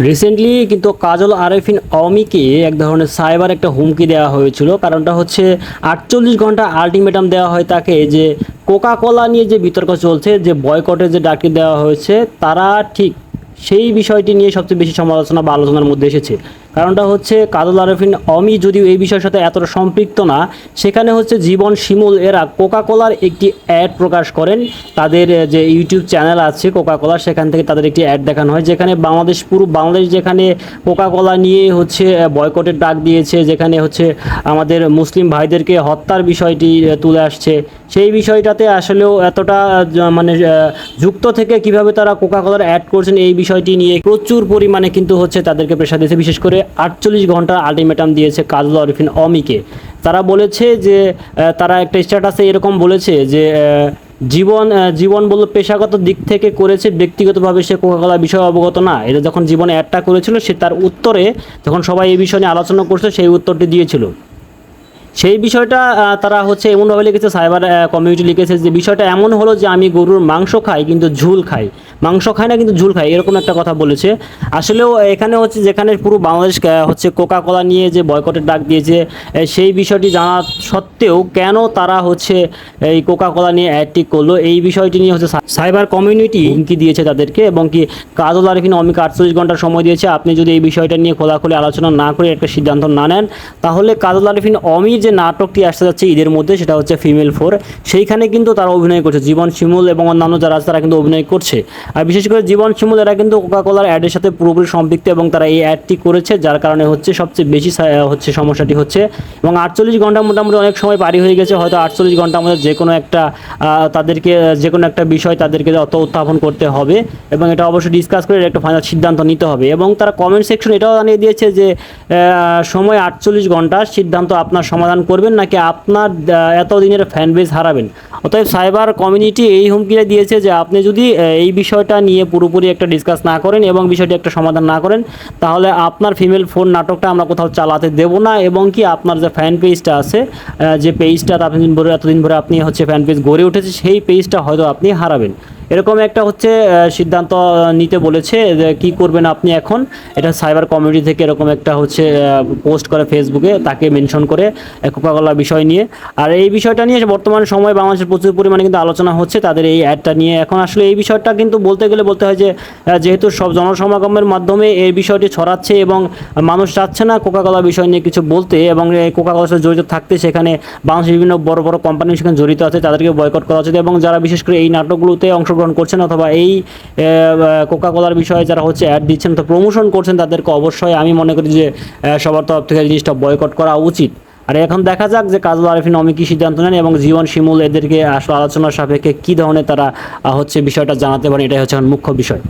Recently কিন্তু কাজল আরেফিন অমিকে এক ধরনের সাইবার একটা হুমকি দেওয়া হয়েছিল। কারণটা হচ্ছে 48 ঘন্টা আলটিমেটাম দেওয়া হয় তাকে, যে কোকা কোলা নিয়ে যে বিতর্ক চলছে, যে বয়কটের যে ডাকটি দেওয়া হয়েছে, তারা ঠিক সেই বিষয়টি নিয়ে সবচেয়ে বেশি সমালোচনা বা আলোচনার মধ্যে এসেছে। কারণটা হচ্ছে কাজল আরেফিন অমি যদিও এই বিষয়ের সাথে এতটা সম্পৃক্ত না, সেখানে হচ্ছে জীবন শিমুল এরা কোকা কোলার একটি অ্যাড প্রকাশ করেন। তাদের যে ইউটিউব চ্যানেল আছে কোকা কোলার, সেখান থেকে তাদের একটি অ্যাড দেখানো হয়, যেখানে পুরো বাংলাদেশ যেখানে কোকা কোলা নিয়ে হচ্ছে বয়কটের ডাক দিয়েছে, যেখানে হচ্ছে আমাদের মুসলিম ভাইদেরকে হত্যার বিষয়টি তুলে আসছে। সেই বিষয়টাতে আসলেও এতটা মানে যুক্ত থেকে কিভাবে তারা কোকা কোলার অ্যাড করছেন এই বিষয়টি নিয়ে প্রচুর পরিমাণে কিন্তু হচ্ছে তাদেরকে প্রেশার দিয়েছে। বিশেষ করে 48 ঘন্টা আলটিমেটাম দিয়েছে কাজল আরেফিন অমিকে। তারা বলেছে যে তারা একটা স্ট্যাটাসে এরকম বলেছে যে জীবন বলল পেশাগত দিক থেকে করেছে, ব্যক্তিগতভাবে সে কোকা কোলা বিষয়ে অবগত না। এটা যখন জীবনে অ্যাডটা করেছিল, সে তার উত্তরে যখন সবাই এই বিষয় নিয়ে আলোচনা করছে সেই উত্তরটি দিয়েছিল। সেই বিষয়টা তারা হচ্ছে এমনভাবে লিখেছে, সাইবার কমিউনিটি লিখেছে যে বিষয়টা এমন হলো যে আমি গরুর মাংস খাই কিন্তু ঝুল খাই, মাংস খাই না কিন্তু ঝুল খাই, এরকম একটা কথা বলেছে। আসলেও এখানে হচ্ছে যেখানে পুরো বাংলাদেশ হচ্ছে কোকা কোলা নিয়ে যে বয়কটের ডাক দিয়েছে, সেই বিষয়টি জানা সত্ত্বেও কেন তারা হচ্ছে এই কোকা কোলা নিয়ে অ্যাডটি করলো, এই বিষয়টি নিয়ে হচ্ছে সাইবার কমিউনিটি হুমকি দিয়েছে তাদেরকে। এবং কি কাজল আরেফিন অমিকে 48 ঘন্টার সময় দিয়েছে, আপনি যদি এই বিষয়টা নিয়ে খোলাখুলি আলোচনা না করে একটা সিদ্ধান্ত না নেন, তাহলে কাজল আরেফিন অমির যে নাটকটি আসতে যাচ্ছে ঈদের মধ্যে, সেটা হচ্ছে ফিমেল 4, সেইখানে কিন্তু তারা অভিনয় করছে। জীবন শিমুল এবং অন্যান্য যারা আছে তারা কিন্তু অভিনয় করছে। আর বিশেষ করে জীবন শিমুল এরা কিন্তু কোকা কোলার অ্যাডের সাথে পুরোপুরি সম্পৃক্ত, এবং তারা এই অ্যাডটি করেছে, যার কারণে হচ্ছে সবচেয়ে বেশি হচ্ছে সমস্যাটি হচ্ছে। এবং 48 ঘন্টা মোটামুটি অনেক সময় পারি হয়ে গেছে, হয়তো 48 ঘন্টার মধ্যে যে কোনো একটা তাদেরকে যে কোনো একটা বিষয় তাদেরকে উত্থাপন করতে হবে, এবং এটা অবশ্যই ডিসকাস করে একটা ফাইনাল সিদ্ধান্ত নিতে হবে। এবং তারা কমেন্ট সেকশন এটাও জানিয়ে দিয়েছে যে সময় 48 ঘন্টা, সিদ্ধান্ত আপনার সমাধান করবেন নাকি আপনার এতদিনের ফ্যান বেস হারাবেন। অতএব সাইবার কমিউনিটি এই হুমকিটা দিয়েছে যে আপনি যদি এই বিষয়টা নিয়ে পুরোপুরি একটা ডিসকাস না করেন এবং বিষয়টি একটা সমাধান না করেন, তাহলে আপনার ফিমেল 4 নাটকটা আমরা কোথাও চালাতে দেব না, এবং কি আপনার যে ফ্যান পেজটা আছে, যে পেজটা এতদিন ধরে আপনি হচ্ছে ফ্যান পেজ গড়ে উঠেছে, সেই পেজটা হয়তো আপনি হারাবেন। এরকম একটা হচ্ছে সিদ্ধান্ত নিতে বলেছে যে কী করবেন আপনি এখন। এটা সাইবার কমিউনিটি থেকে এরকম একটা হচ্ছে পোস্ট করে ফেসবুকে, তাকে মেনশন করে কোকা কোলা বিষয় নিয়ে। আর এই বিষয়টা নিয়ে বর্তমান সময়ে বাংলাদেশের প্রচুর পরিমাণে কিন্তু আলোচনা হচ্ছে তাদের এই অ্যাডটা নিয়ে। এখন আসলে এই বিষয়টা কিন্তু বলতে হয় যে যেহেতু সব জনসমাগমের মাধ্যমে এই বিষয়টি ছড়াচ্ছে এবং মানুষ চাচ্ছে না কোকা কোলা বিষয় নিয়ে কিছু বলতে, এবং কোকা কোলার সাথে জড়িত থাকতে, সেখানে বাংলাদেশের বিভিন্ন বড় বড় কোম্পানি সেখানে জড়িত আছে, তাদেরকে বয়কট করা উচিত। এবং যারা বিশেষ করে এই নাটকগুলোতে অংশগ্রহণ করছেন অথবা এই কোকা কোলার বিষয়ে যারা হচ্ছে অ্যাড দিচ্ছেন তো প্রমোশন করছেন, তাদেরকে অবশ্যই আমি মনে করি যে সবার তরফ থেকে জিনিসটা বয়কট করা উচিত। আর এখন দেখা যাক যে কাজল আরেফিন অমি কী সিদ্ধান্ত নেন, এবং জীবন শিমুল এদেরকে আসলে আলোচনার সাপেক্ষে কী ধরনের তারা হচ্ছে বিষয়টা জানাতে পারেন, এটাই হচ্ছে মুখ্য বিষয়।